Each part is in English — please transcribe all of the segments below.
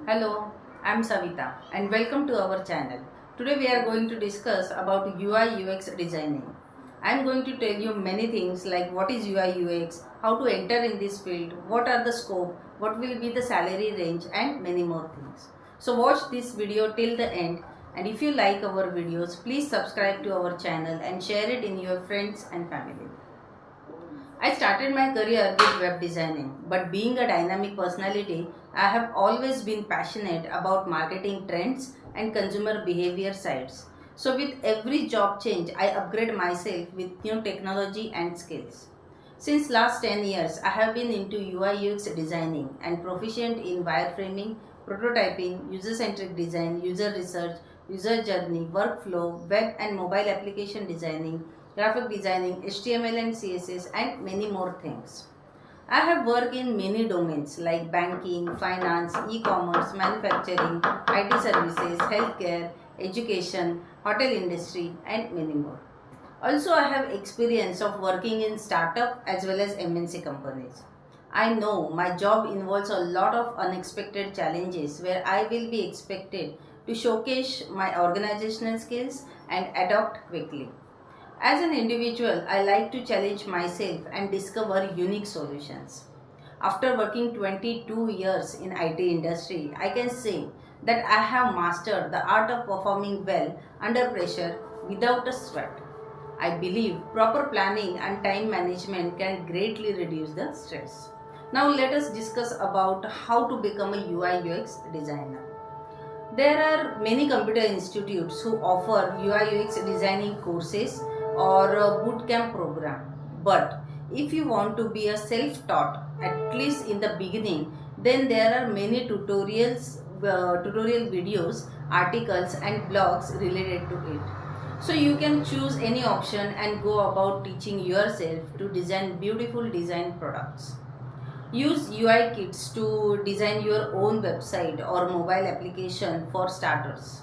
Hello, I'm Savita and welcome to our channel. Today we are going to discuss about UI UX designing. I'm going to tell you many things like what is UI UX, how to enter in this field, what are the scope, what will be the salary range and many more things. So watch this video till the end, and if you like our videos, please subscribe to our channel and share it in your friends and family. I started my career with web designing, but being a dynamic personality, I have always been passionate about marketing trends and consumer behavior sides. So, with every job change, I upgrade myself with new technology and skills. Since last 10 years, I have been into UI UX designing and proficient in wireframing, prototyping, user-centric design, user research, user journey, workflow, web and mobile application designing, graphic designing, HTML and CSS, and many more things. I have worked in many domains like banking, finance, e-commerce, manufacturing, IT services, healthcare, education, hotel industry, and many more. Also, I have experience of working in startup as well as MNC companies. I know my job involves a lot of unexpected challenges where I will be expected to showcase my organizational skills and adapt quickly. As an individual, I like to challenge myself and discover unique solutions. After working 22 years in IT industry, I can say that I have mastered the art of performing well under pressure without a sweat. I believe proper planning and time management can greatly reduce the stress. Now let us discuss about how to become a UI UX designer. There are many computer institutes who offer UI UX designing courses or a bootcamp program. But if you want to be a self-taught, at least in the beginning, then there are many tutorial videos, articles and blogs related to it. So you can choose any option and go about teaching yourself to design beautiful design products. Use UI kits to design your own website or mobile application for starters.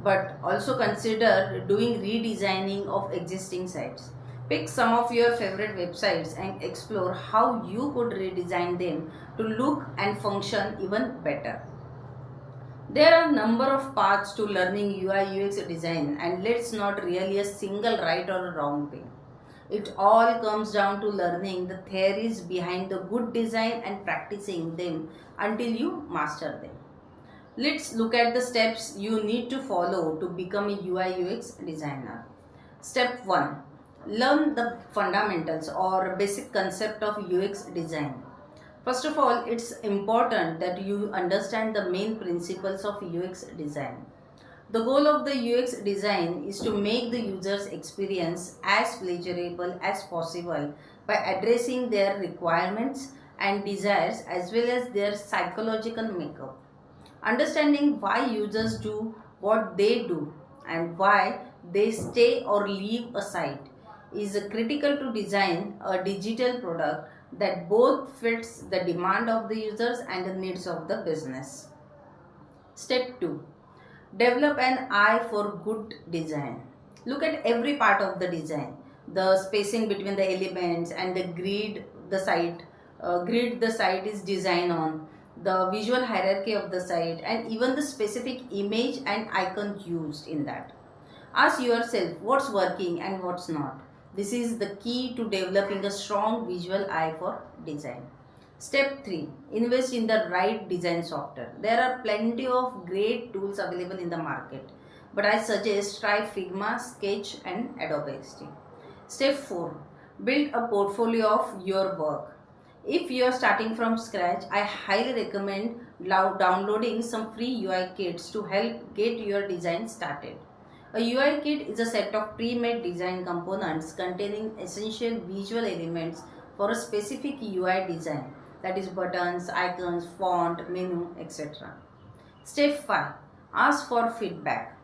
But also consider doing redesigning of existing sites. Pick some of your favorite websites and explore how you could redesign them to look and function even better. There are a number of paths to learning UI UX design, and let's not really a single right or a wrong way. It all comes down to learning the theories behind the good design and practicing them until you master them. Let's look at the steps you need to follow to become a UI UX designer. Step 1. Learn the fundamentals or basic concept of UX design. First of all, it's important that you understand the main principles of UX design. The goal of the UX design is to make the user's experience as pleasurable as possible by addressing their requirements and desires as well as their psychological makeup. Understanding why users do what they do and why they stay or leave a site is critical to design a digital product that both fits the demand of the users and the needs of the business. Step 2. Develop an eye for good design. Look at every part of the design. The spacing between the elements and the grid the site is designed on, the visual hierarchy of the site, and even the specific image and icon used in that. Ask yourself what's working and what's not. This is the key to developing a strong visual eye for design. Step 3. Invest in the right design software. There are plenty of great tools available in the market, but I suggest try Figma, Sketch and Adobe XD. Step 4. Build a portfolio of your work. If you are starting from scratch, I highly recommend downloading some free UI kits to help get your design started. A UI kit is a set of pre-made design components containing essential visual elements for a specific UI design, that is buttons, icons, font, menu, etc. Step 5. Ask for feedback.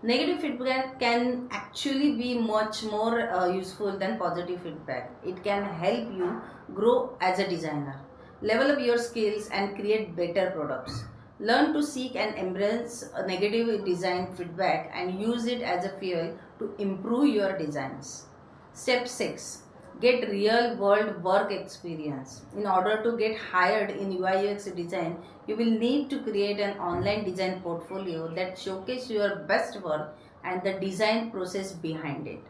Negative feedback can actually be much more useful than positive feedback. It can help you grow as a designer, level up your skills and create better products. Learn to seek and embrace a negative design feedback and use it as a fuel to improve your designs. Step 6. get real world work experience. In order to get hired in UI UX design, you will need to create an online design portfolio that showcases your best work and the design process behind it.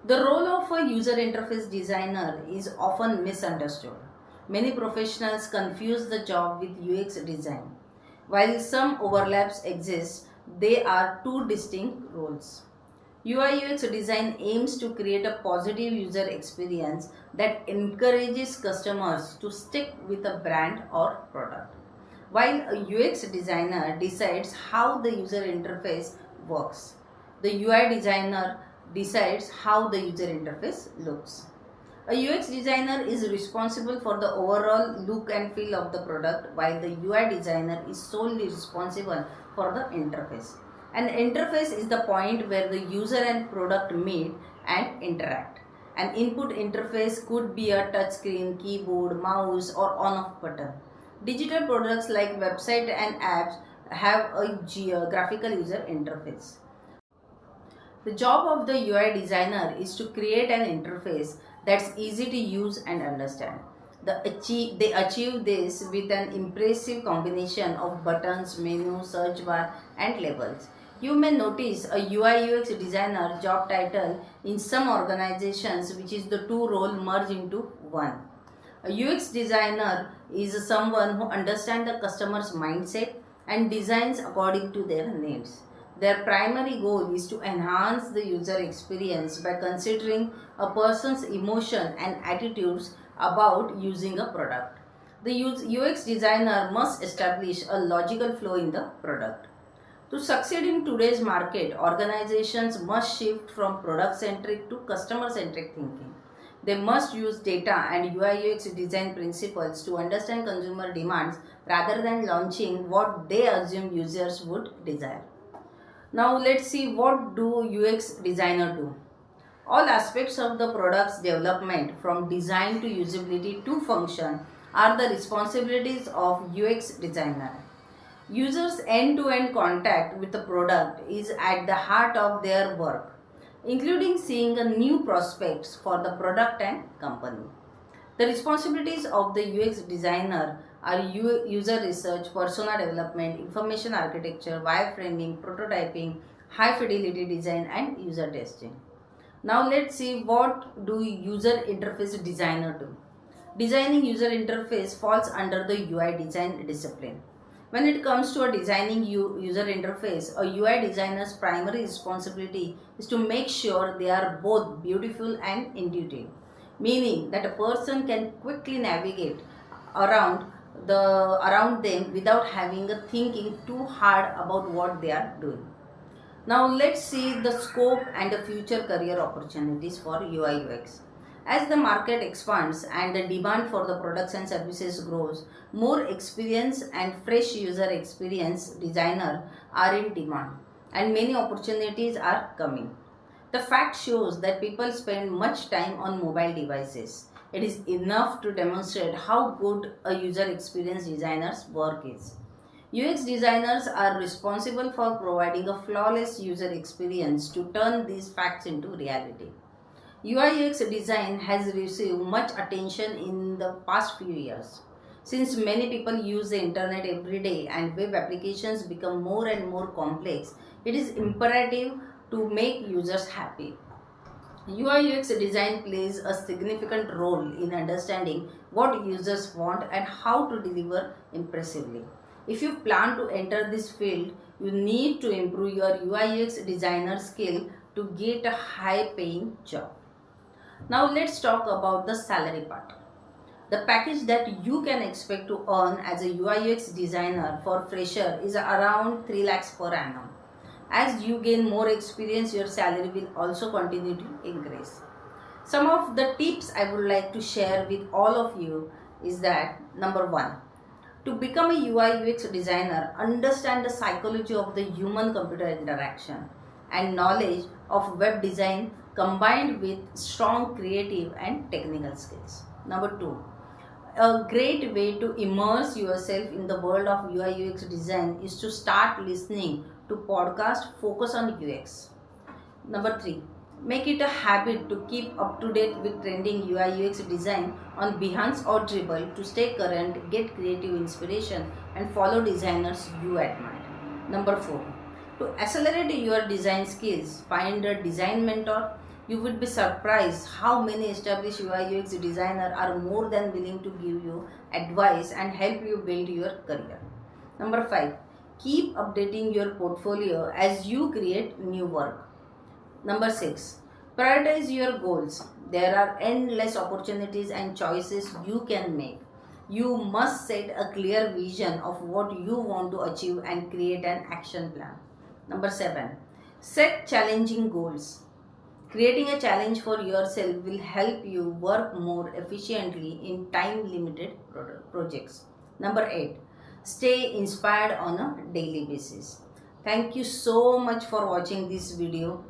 The role of a user interface designer is often misunderstood. Many professionals confuse the job with UX design. While some overlaps exist, they are two distinct roles. UI UX design aims to create a positive user experience that encourages customers to stick with a brand or product, while a UX designer decides how the user interface works. The UI designer decides how the user interface looks. A UX designer is responsible for the overall look and feel of the product, while the UI designer is solely responsible for the interface. An interface is the point where the user and product meet and interact. An input interface could be a touchscreen, keyboard, mouse, or on-off button. Digital products like website and apps have a graphical user interface. The job of the UI designer is to create an interface that's easy to use and understand. They achieve this with an impressive combination of buttons, menus, search bar, and labels. You may notice a UI UX designer job title in some organizations, which is the two roles merged into one. A UX designer is someone who understands the customer's mindset and designs according to their needs. Their primary goal is to enhance the user experience by considering a person's emotion and attitudes about using a product. The UX designer must establish a logical flow in the product. To succeed in today's market, organizations must shift from product-centric to customer-centric thinking. They must use data and UI UX design principles to understand consumer demands rather than launching what they assume users would desire. Now let's see, what do UX designer do? All aspects of the product's development, from design to usability to function, are the responsibilities of UX designer. Users' end-to-end contact with the product is at the heart of their work, including seeing a new prospects for the product and company. The responsibilities of the UX designer are user research, persona development, information architecture, wireframing, prototyping, high fidelity design, and user testing. Now let's see, what do user interface designer do? Designing user interface falls under the UI design discipline. When it comes to a designing user interface, a UI designer's primary responsibility is to make sure they are both beautiful and intuitive, meaning that a person can quickly navigate around them without thinking too hard about what they are doing. Now let's see the scope and the future career opportunities for UI UX. As the market expands and the demand for the products and services grows, more experienced and fresh user experience designers are in demand, and many opportunities are coming. The fact shows that people spend much time on mobile devices. It is enough to demonstrate how good a user experience designer's work is. UX designers are responsible for providing a flawless user experience to turn these facts into reality. UI UX design has received much attention in the past few years. Since many people use the internet every day and web applications become more and more complex, it is imperative to make users happy. UI UX design plays a significant role in understanding what users want and how to deliver impressively. If you plan to enter this field, you need to improve your UI UX designer skill to get a high paying job. Now let's talk about the salary part. The package that you can expect to earn as a UI UX designer for fresher is around 3 lakhs per annum. As you gain more experience, your salary will also continue to increase. Some of the tips I would like to share with all of you is that, number one, to become a UI UX designer, understand the psychology of the human-computer interaction and knowledge of web design combined with strong creative and technical skills. Number two, a great way to immerse yourself in the world of UI UX design is to start listening to podcasts focus on UX. Number three, Make it a habit to keep up to date with trending UI UX design on Behance or Dribble to stay current, get creative inspiration, and follow designers you admire. Number 4. To accelerate your design skills, find a design mentor. You would be surprised how many established UI UX designers are more than willing to give you advice and help you build your career. Number 5. Keep updating your portfolio as you create new work. Number 6. Prioritize your goals. There are endless opportunities and choices you can make. You must set a clear vision of what you want to achieve and create an action plan. Number 7. Set challenging goals. Creating a challenge for yourself will help you work more efficiently in time limited projects. Number 8. Stay inspired on a daily basis. Thank you so much for watching this video.